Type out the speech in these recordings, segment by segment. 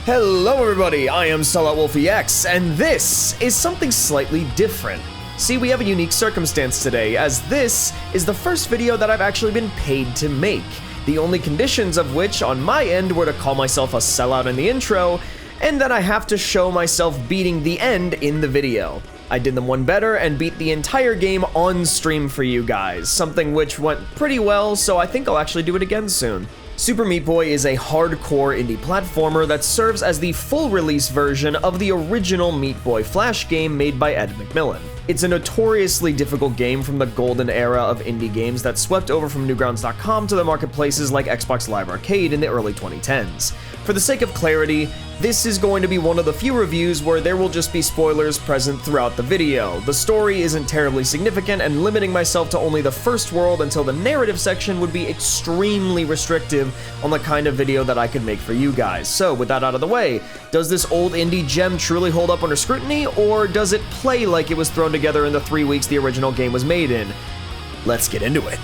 Hello everybody, I am SelloutWolfieX, and this is something slightly different. See, we have a unique circumstance today, as this is the first video that I've actually been paid to make. The only conditions of which, on my end, were to call myself a sellout in the intro, and that I have to show myself beating the end in the video. I did them one better and beat the entire game on stream for you guys, something which went pretty well, so I think I'll actually do it again soon. Super Meat Boy is a hardcore indie platformer that serves as the full release version of the original Meat Boy Flash game made by Ed McMillan. It's a notoriously difficult game from the golden era of indie games that swept over from Newgrounds.com to the marketplaces like Xbox Live Arcade in the early 2010s. For the sake of clarity, this is going to be one of the few reviews where there will just be spoilers present throughout the video. The story isn't terribly significant, and limiting myself to only the first world until the narrative section would be extremely restrictive on the kind of video that I could make for you guys. So with that out of the way, does this old indie gem truly hold up under scrutiny, or does it play like it was thrown together in the 3 weeks the original game was made in? Let's get into it.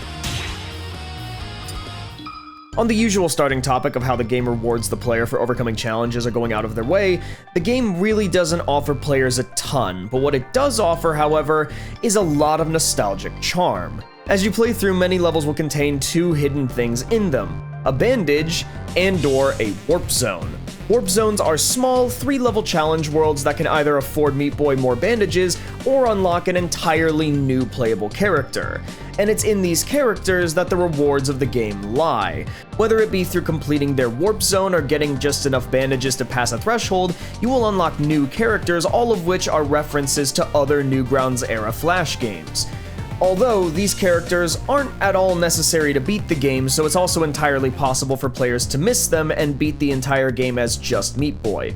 On the usual starting topic of how the game rewards the player for overcoming challenges or going out of their way, the game really doesn't offer players a ton, but what it does offer, however, is a lot of nostalgic charm. As you play through, many levels will contain two hidden things in them: a bandage and/or a warp zone. Warp zones are small, 3-level challenge worlds that can either afford Meat Boy more bandages or unlock an entirely new playable character. And it's in these characters that the rewards of the game lie. Whether it be through completing their warp zone or getting just enough bandages to pass a threshold, you will unlock new characters, all of which are references to other Newgrounds era Flash games. Although these characters aren't at all necessary to beat the game, so it's also entirely possible for players to miss them and beat the entire game as just Meat Boy.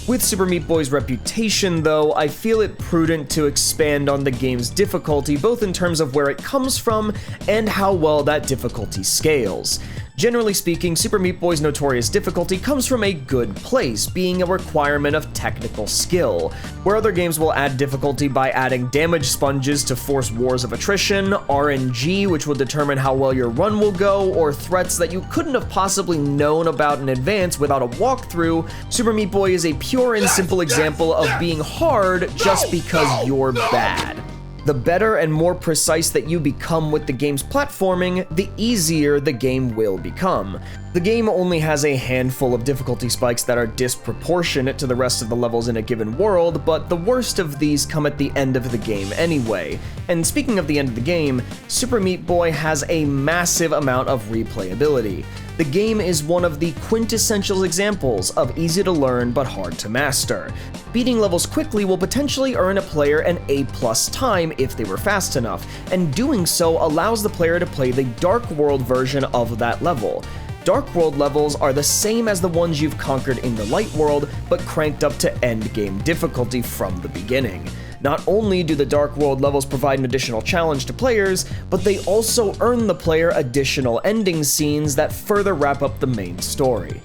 With Super Meat Boy's reputation, though, I feel it prudent to expand on the game's difficulty, both in terms of where it comes from and how well that difficulty scales. Generally speaking, Super Meat Boy's notorious difficulty comes from a good place, being a requirement of technical skill. Where other games will add difficulty by adding damage sponges to force wars of attrition, RNG, which will determine how well your run will go, or threats that you couldn't have possibly known about in advance without a walkthrough, Super Meat Boy is a pure and simple example of being hard just because you're bad. The better and more precise that you become with the game's platforming, the easier the game will become. The game only has a handful of difficulty spikes that are disproportionate to the rest of the levels in a given world, but the worst of these come at the end of the game anyway. And speaking of the end of the game, Super Meat Boy has a massive amount of replayability. The game is one of the quintessential examples of easy to learn but hard to master. Beating levels quickly will potentially earn a player an A+ time if they were fast enough, and doing so allows the player to play the Dark World version of that level. Dark World levels are the same as the ones you've conquered in the Light World, but cranked up to endgame difficulty from the beginning. Not only do the Dark World levels provide an additional challenge to players, but they also earn the player additional ending scenes that further wrap up the main story.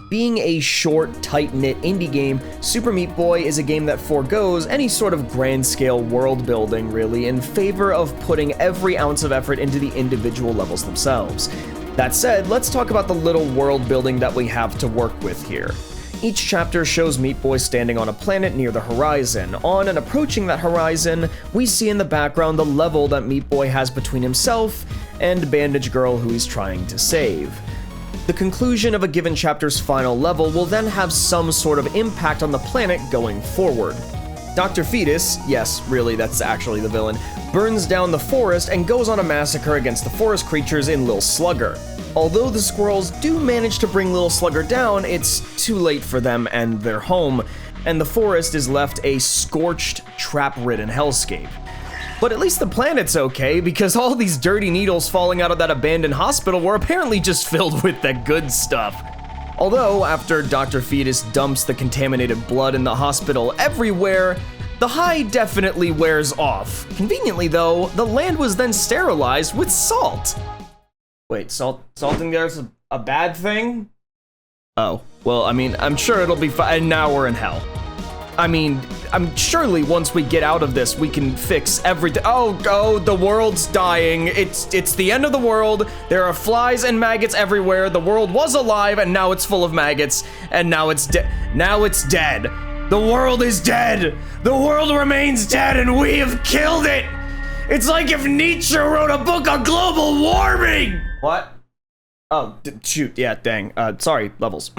Being a short, tight-knit indie game, Super Meat Boy is a game that forgoes any sort of grand-scale world building, really, in favor of putting every ounce of effort into the individual levels themselves. That said, let's talk about the little world building that we have to work with here. Each chapter shows Meat Boy standing on a planet near the horizon. On and approaching that horizon, we see in the background the level that Meat Boy has between himself and Bandage Girl, who he's trying to save. The conclusion of a given chapter's final level will then have some sort of impact on the planet going forward. Dr. Fetus, yes, really, that's actually the villain, burns down the forest and goes on a massacre against the forest creatures in Lil Slugger. Although the squirrels do manage to bring Lil Slugger down, it's too late for them and their home, and the forest is left a scorched, trap-ridden hellscape. But at least the planet's okay, because all these dirty needles falling out of that abandoned hospital were apparently just filled with the good stuff. Although, after Dr. Fetus dumps the contaminated blood in the hospital everywhere, the high definitely wears off. Conveniently though, the land was then sterilized with salt. Wait, salting there's a bad thing? Oh, well, I mean, I'm sure it'll be fine. And now we're in hell. I mean, surely once we get out of this, we can fix everything. Oh, the world's dying. It's the end of the world. There are flies and maggots everywhere. The world was alive, and now it's full of maggots, and now it's dead. Now it's dead. The world is dead. The world remains dead, and we have killed it. It's like if Nietzsche wrote a book on global warming. What? Oh, shoot. Yeah, dang. Sorry, levels.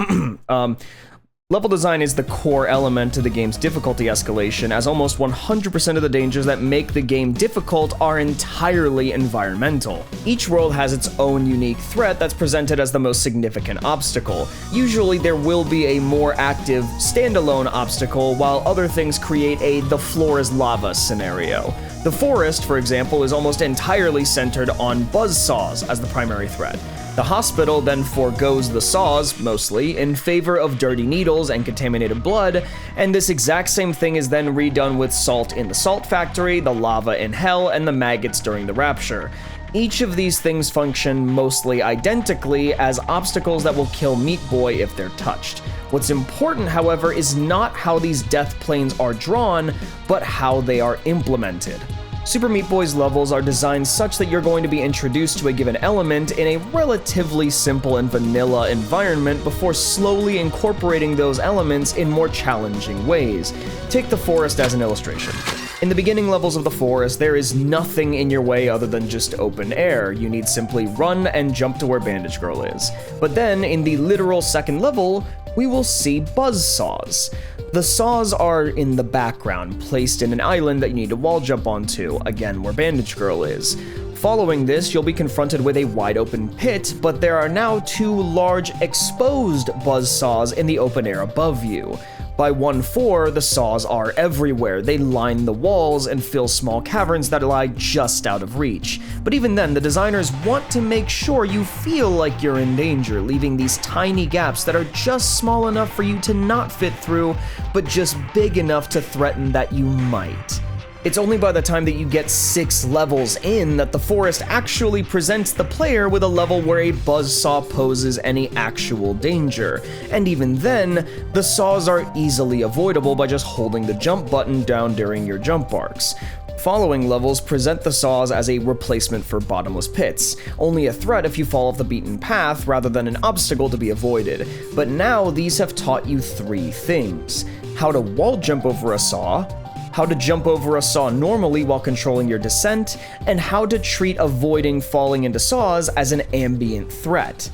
Level design is the core element to the game's difficulty escalation, as almost 100% of the dangers that make the game difficult are entirely environmental. Each world has its own unique threat that's presented as the most significant obstacle. Usually there will be a more active, standalone obstacle, while other things create a "the floor is lava" scenario. The forest, for example, is almost entirely centered on buzzsaws as the primary threat. The hospital then forgoes the saws, mostly, in favor of dirty needles and contaminated blood, and this exact same thing is then redone with salt in the salt factory, the lava in hell, and the maggots during the rapture. Each of these things function mostly identically as obstacles that will kill Meat Boy if they're touched. What's important, however, is not how these death planes are drawn, but how they are implemented. Super Meat Boy's levels are designed such that you're going to be introduced to a given element in a relatively simple and vanilla environment before slowly incorporating those elements in more challenging ways. Take the forest as an illustration. In the beginning levels of the forest, there is nothing in your way other than just open air. You need simply run and jump to where Bandage Girl is. But then, in the literal second level, we will see buzzsaws. The saws are in the background, placed in an island that you need to wall jump onto, again where Bandage Girl is. Following this, you'll be confronted with a wide open pit, but there are now 2 large exposed buzzsaws in the open air above you. By 1-4, the saws are everywhere. They line the walls and fill small caverns that lie just out of reach. But even then, the designers want to make sure you feel like you're in danger, leaving these tiny gaps that are just small enough for you to not fit through, but just big enough to threaten that you might. It's only by the time that you get 6 levels in that the forest actually presents the player with a level where a buzzsaw poses any actual danger. And even then, the saws are easily avoidable by just holding the jump button down during your jump arcs. Following levels present the saws as a replacement for bottomless pits, only a threat if you fall off the beaten path rather than an obstacle to be avoided. But now these have taught you 3 things: how to wall jump over a saw, how to jump over a saw normally while controlling your descent, and how to treat avoiding falling into saws as an ambient threat.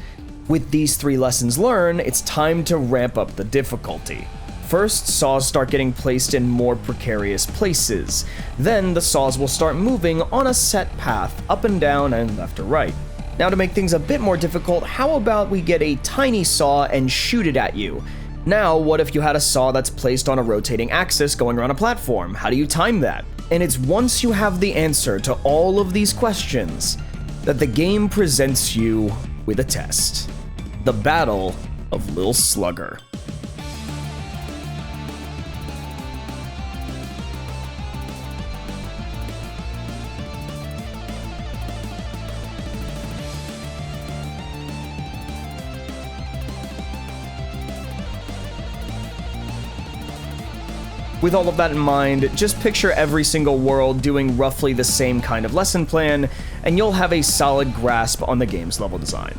With these 3 lessons learned, it's time to ramp up the difficulty. First, saws start getting placed in more precarious places. Then, the saws will start moving on a set path, up and down and left or right. Now, to make things a bit more difficult, how about we get a tiny saw and shoot it at you? Now, what if you had a saw that's placed on a rotating axis going around a platform? How do you time that? And it's once you have the answer to all of these questions that the game presents you with a test. The Battle of Lil Slugger. With all of that in mind, just picture every single world doing roughly the same kind of lesson plan, and you'll have a solid grasp on the game's level design.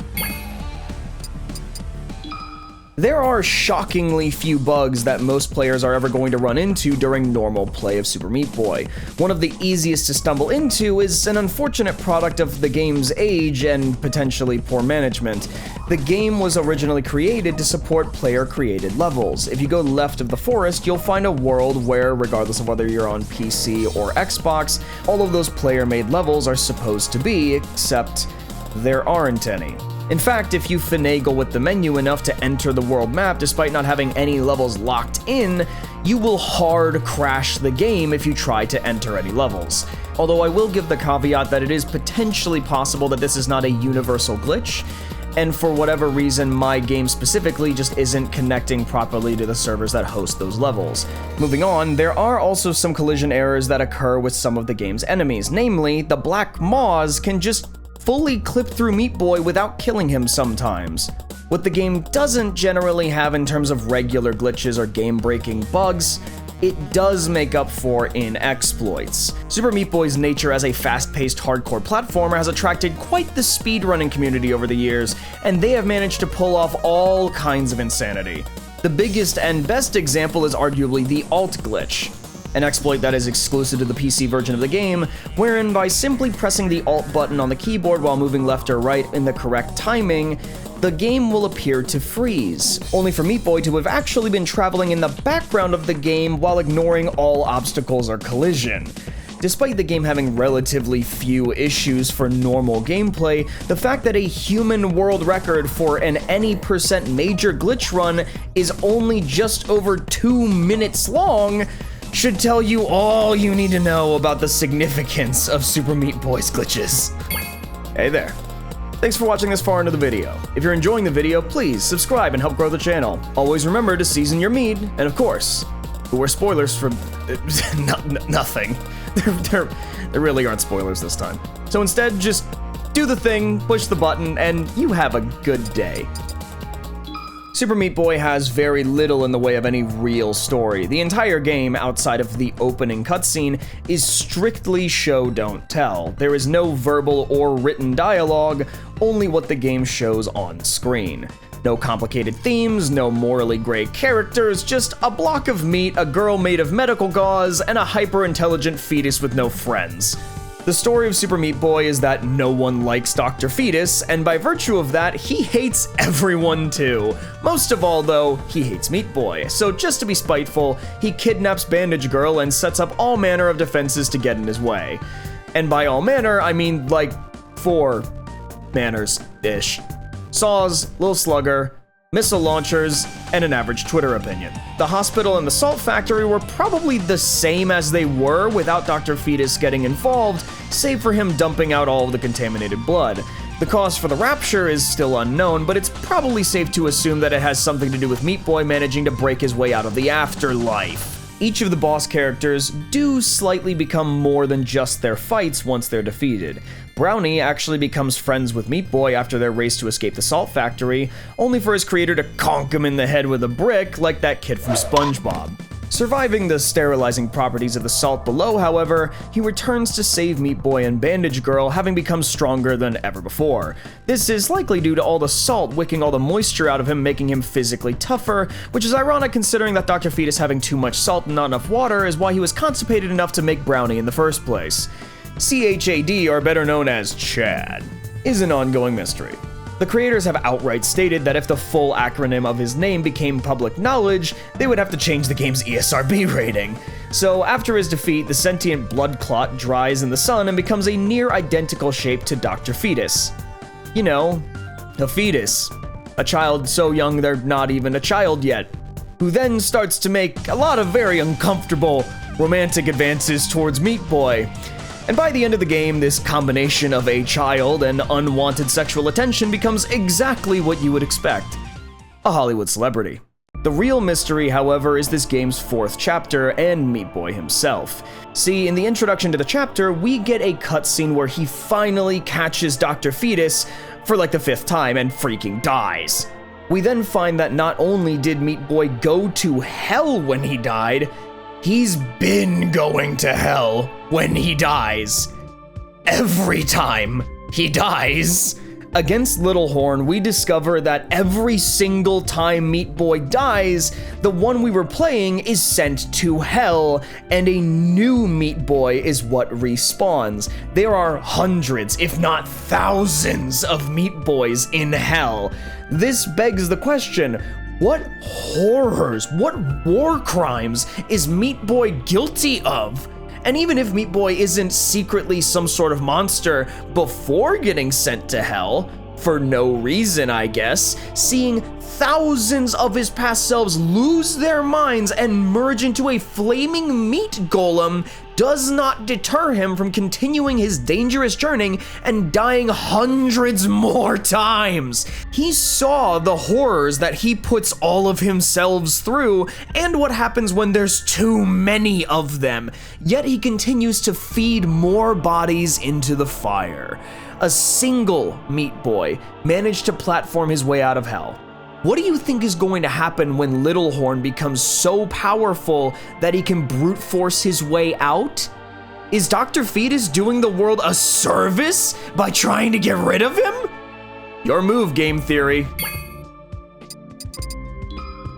There are shockingly few bugs that most players are ever going to run into during normal play of Super Meat Boy. One of the easiest to stumble into is an unfortunate product of the game's age and potentially poor management. The game was originally created to support player-created levels. If you go left of the forest, you'll find a world where, regardless of whether you're on PC or Xbox, all of those player-made levels are supposed to be, except there aren't any. In fact, if you finagle with the menu enough to enter the world map despite not having any levels locked in, you will hard crash the game if you try to enter any levels. Although I will give the caveat that it is potentially possible that this is not a universal glitch, and for whatever reason my game specifically just isn't connecting properly to the servers that host those levels. Moving on, there are also some collision errors that occur with some of the game's enemies, namely, the black maws can just fully clip through Meat Boy without killing him sometimes. What the game doesn't generally have in terms of regular glitches or game-breaking bugs it does make up for in exploits. Super Meat Boy's nature as a fast-paced hardcore platformer has attracted quite the speedrunning community over the years, and they have managed to pull off all kinds of insanity. The biggest and best example is arguably the alt glitch, an exploit that is exclusive to the PC version of the game, wherein by simply pressing the alt button on the keyboard while moving left or right in the correct timing, the game will appear to freeze, only for Meat Boy to have actually been traveling in the background of the game while ignoring all obstacles or collision. Despite the game having relatively few issues for normal gameplay, the fact that a human world record for an any percent major glitch run is only just over 2 minutes long should tell you all you need to know about the significance of Super Meat Boy's glitches. Hey there. Thanks for watching this far into the video. If you're enjoying the video, please subscribe and help grow the channel. Always remember to season your meat, and of course, beware spoilers for nothing. There really aren't spoilers this time. So instead, just do the thing, push the button, and you have a good day. Super Meat Boy has very little in the way of any real story. The entire game, outside of the opening cutscene, is strictly show don't tell. There is no verbal or written dialogue, only what the game shows on screen. No complicated themes, no morally gray characters, just a block of meat, a girl made of medical gauze, and a hyper-intelligent fetus with no friends. The story of Super Meat Boy is that no one likes Dr. Fetus, and by virtue of that, he hates everyone too. Most of all, though, he hates Meat Boy, so just to be spiteful, he kidnaps Bandage Girl and sets up all manner of defenses to get in his way. And by all manner, I mean like 4 manners-ish. Saws, Lil Slugger, missile launchers, and an average Twitter opinion. The hospital and the salt factory were probably the same as they were without Dr. Fetus getting involved, save for him dumping out all of the contaminated blood. The cause for the rapture is still unknown, but it's probably safe to assume that it has something to do with Meat Boy managing to break his way out of the afterlife. Each of the boss characters do slightly become more than just their fights once they're defeated. Brownie actually becomes friends with Meat Boy after their race to escape the salt factory, only for his creator to conk him in the head with a brick like that kid from SpongeBob. Surviving the sterilizing properties of the salt below, however, he returns to save Meat Boy and Bandage Girl, having become stronger than ever before. This is likely due to all the salt wicking all the moisture out of him, making him physically tougher, which is ironic considering that Dr. Fetus having too much salt and not enough water is why he was constipated enough to make Brownie in the first place. CHAD, or better known as Chad, is an ongoing mystery. The creators have outright stated that if the full acronym of his name became public knowledge, they would have to change the game's ESRB rating. So after his defeat, the sentient blood clot dries in the sun and becomes a near identical shape to Dr. Fetus. You know, a fetus. A child so young they're not even a child yet, who then starts to make a lot of very uncomfortable romantic advances towards Meat Boy. And by the end of the game, this combination of a child and unwanted sexual attention becomes exactly what you would expect: a Hollywood celebrity. The real mystery, however, is this game's 4th chapter and Meat Boy himself. See, in the introduction to the chapter, we get a cutscene where he finally catches Dr. Fetus for like the 5th time and freaking dies. We then find that not only did Meat Boy go to hell when he died, he's been going to hell when he dies. Every time he dies. Against Little Horn, we discover that every single time Meat Boy dies, the one we were playing is sent to hell, and a new Meat Boy is what respawns. There are hundreds, if not thousands, of Meat Boys in hell. This begs the question: what horrors, what war crimes is Meat Boy guilty of? And even if Meat Boy isn't secretly some sort of monster before getting sent to hell, for no reason, I guess, seeing thousands of his past selves lose their minds and merge into a flaming meat golem does not deter him from continuing his dangerous journey and dying hundreds more times. He saw the horrors that he puts all of himself through and what happens when there's too many of them, yet he continues to feed more bodies into the fire. A single Meat Boy managed to platform his way out of hell. What do you think is going to happen when Littlehorn becomes so powerful that he can brute force his way out? Is Dr. Fetus doing the world a service by trying to get rid of him? Your move, game theory.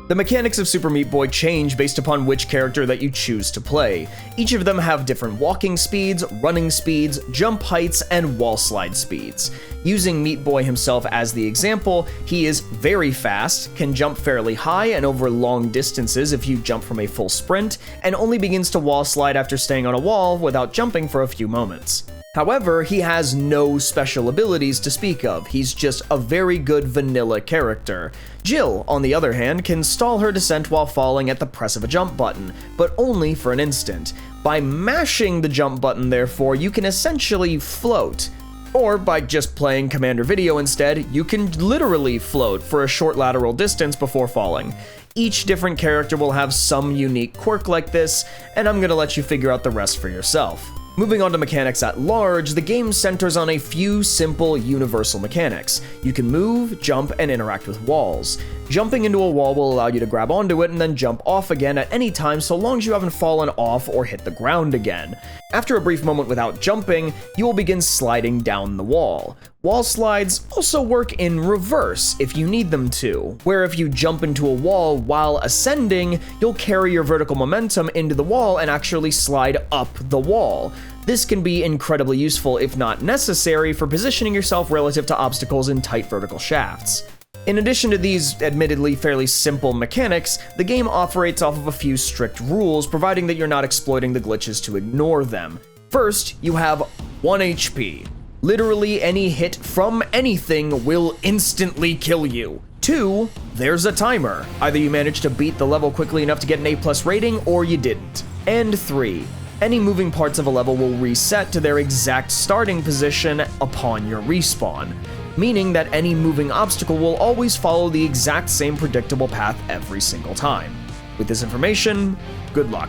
The mechanics of Super Meat Boy change based upon which character that you choose to play. Each of them have different walking speeds, running speeds, jump heights, and wall slide speeds. Using Meat Boy himself as the example, he is very fast, can jump fairly high and over long distances if you jump from a full sprint, and only begins to wall slide after staying on a wall without jumping for a few moments. However, he has no special abilities to speak of, he's just a very good vanilla character. Jill, on the other hand, can stall her descent while falling at the press of a jump button, but only for an instant. By mashing the jump button, therefore, you can essentially float. Or by just playing Commander Video instead, you can literally float for a short lateral distance before falling. Each different character will have some unique quirk like this, and I'm gonna let you figure out the rest for yourself. Moving on to mechanics at large, the game centers on a few simple universal mechanics. You can move, jump, and interact with walls. Jumping into a wall will allow you to grab onto it and then jump off again at any time so long as you haven't fallen off or hit the ground again. After a brief moment without jumping, you will begin sliding down the wall. Wall slides also work in reverse if you need them to, where if you jump into a wall while ascending, you'll carry your vertical momentum into the wall and actually slide up the wall. This can be incredibly useful, if not necessary, for positioning yourself relative to obstacles in tight vertical shafts. In addition to these admittedly fairly simple mechanics, the game operates off of a few strict rules, providing that you're not exploiting the glitches to ignore them. First, you have 1 HP. Literally any hit from anything will instantly kill you. 2, there's a timer. Either you managed to beat the level quickly enough to get an A+ rating, or you didn't. And 3, any moving parts of a level will reset to their exact starting position upon your respawn, meaning that any moving obstacle will always follow the exact same predictable path every single time. With this information, good luck.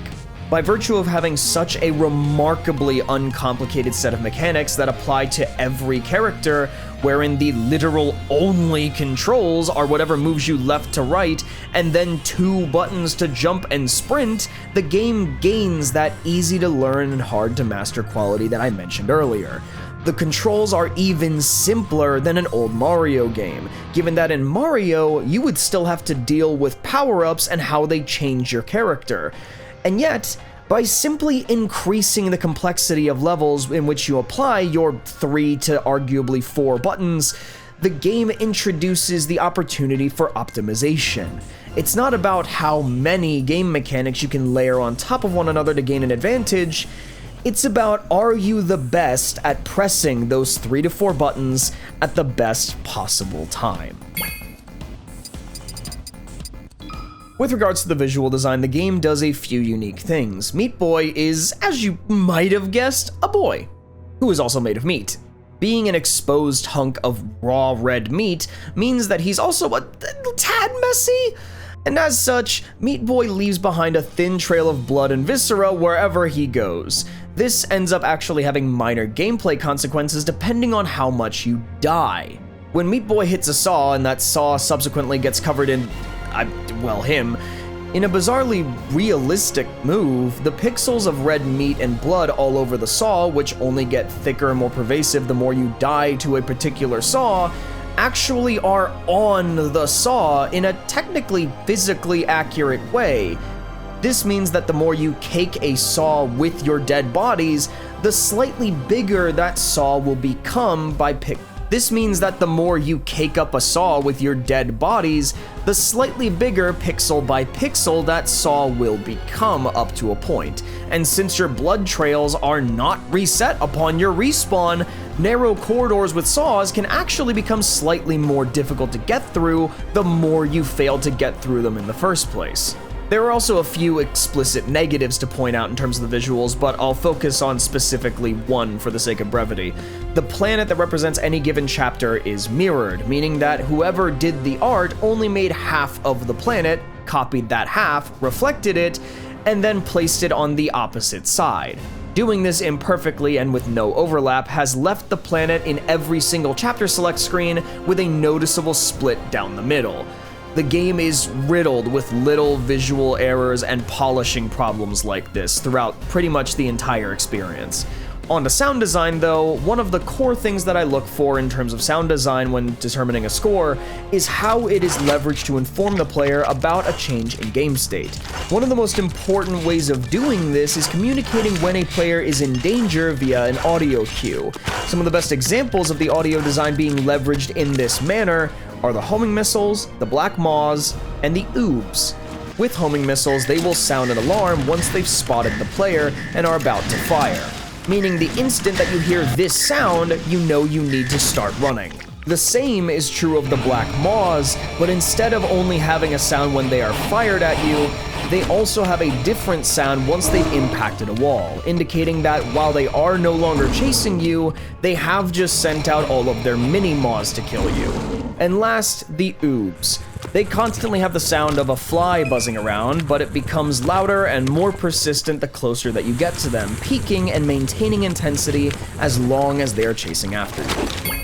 By virtue of having such a remarkably uncomplicated set of mechanics that apply to every character, wherein the literal only controls are whatever moves you left to right, and then 2 buttons to jump and sprint, the game gains that easy to learn and hard to master quality that I mentioned earlier. The controls are even simpler than an old Mario game, given that in Mario, you would still have to deal with power-ups and how they change your character. And yet, by simply increasing the complexity of levels in which you apply your 3 to arguably 4 buttons, the game introduces the opportunity for optimization. It's not about how many game mechanics you can layer on top of one another to gain an advantage. It's about, are you the best at pressing those 3 to 4 buttons at the best possible time? With regards to the visual design, the game does a few unique things. Meat Boy is, as you might have guessed, a boy, who is also made of meat. Being an exposed hunk of raw red meat means that he's also a tad messy, and as such, Meat Boy leaves behind a thin trail of blood and viscera wherever he goes. This ends up actually having minor gameplay consequences depending on how much you die. When Meat Boy hits a saw and that saw subsequently gets covered in him. In a bizarrely realistic move, the pixels of red meat and blood all over the saw, which only get thicker and more pervasive the more you die to a particular saw, actually are on the saw in a technically physically accurate way. This means that the more you cake a saw with your dead bodies, the slightly bigger that saw will become by This means that the more you cake up a saw with your dead bodies, the slightly bigger pixel by pixel that saw will become up to a point. And since your blood trails are not reset upon your respawn, narrow corridors with saws can actually become slightly more difficult to get through the more you fail to get through them in the first place. There are also a few explicit negatives to point out in terms of the visuals, but I'll focus on specifically one for the sake of brevity. The planet that represents any given chapter is mirrored, meaning that whoever did the art only made half of the planet, copied that half, reflected it, and then placed it on the opposite side. Doing this imperfectly and with no overlap has left the planet in every single chapter select screen with a noticeable split down the middle. The game is riddled with little visual errors and polishing problems like this throughout pretty much the entire experience. On to sound design though, one of the core things that I look for in terms of sound design when determining a score is how it is leveraged to inform the player about a change in game state. One of the most important ways of doing this is communicating when a player is in danger via an audio cue. Some of the best examples of the audio design being leveraged in this manner are the homing missiles, the black maws, and the oobs. With homing missiles, they will sound an alarm once they've spotted the player and are about to fire, meaning the instant that you hear this sound, you know you need to start running. The same is true of the black maws, but instead of only having a sound when they are fired at you, they also have a different sound once they've impacted a wall, indicating that while they are no longer chasing you, they have just sent out all of their mini-maws to kill you. And last, the oobs. They constantly have the sound of a fly buzzing around, but it becomes louder and more persistent the closer that you get to them, peaking and maintaining intensity as long as they're chasing after you.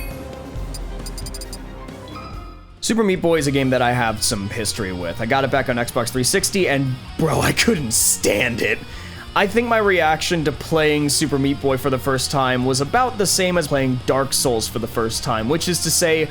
Super Meat Boy is a game that I have some history with. I got it back on Xbox 360 and bro, I couldn't stand it. I think my reaction to playing Super Meat Boy for the first time was about the same as playing Dark Souls for the first time, which is to say,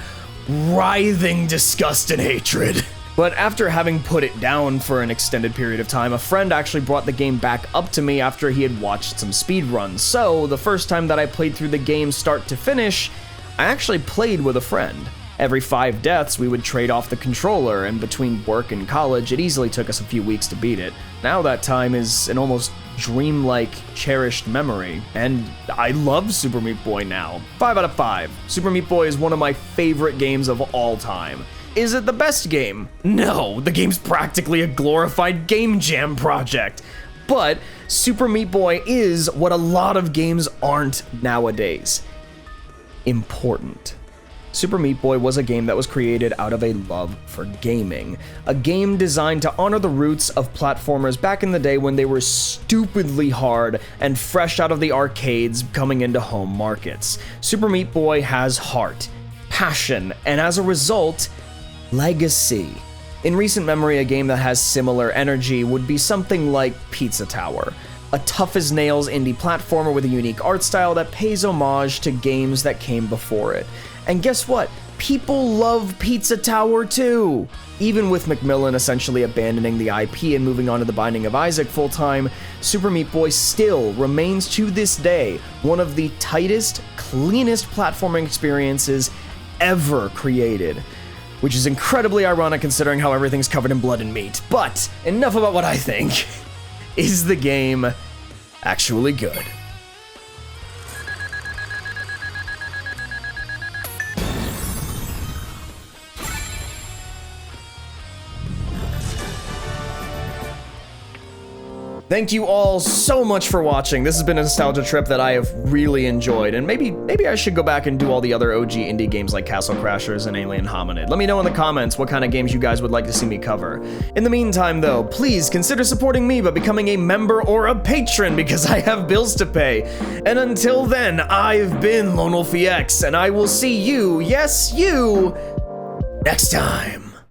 writhing disgust and hatred. But after having put it down for an extended period of time, a friend actually brought the game back up to me after he had watched some speedruns. So the first time that I played through the game start to finish, I actually played with a friend. Every 5 deaths, we would trade off the controller, and between work and college, it easily took us a few weeks to beat it. Now that time is an almost dreamlike, cherished memory, and I love Super Meat Boy now. 5 out of 5. Super Meat Boy is one of my favorite games of all time. Is it the best game? No, the game's practically a glorified game jam project. But Super Meat Boy is what a lot of games aren't nowadays. Important. Super Meat Boy was a game that was created out of a love for gaming. A game designed to honor the roots of platformers back in the day when they were stupidly hard and fresh out of the arcades coming into home markets. Super Meat Boy has heart, passion, and as a result, legacy. In recent memory, a game that has similar energy would be something like Pizza Tower. A tough-as-nails indie platformer with a unique art style that pays homage to games that came before it. And guess what? People love Pizza Tower too! Even with Macmillan essentially abandoning the IP and moving on to The Binding of Isaac full-time, Super Meat Boy still remains to this day one of the tightest, cleanest platforming experiences ever created. Which is incredibly ironic considering how everything's covered in blood and meat. But enough about what I think. Is the game actually good? Thank you all so much for watching. This has been a nostalgia trip that I have really enjoyed, and maybe I should go back and do all the other OG indie games like Castle Crashers and Alien Hominid. Let me know in the comments what kind of games you guys would like to see me cover. In the meantime though, please consider supporting me by becoming a member or a patron because I have bills to pay. And until then, I've been Lone Wolfie X, and I will see you, yes you, next time.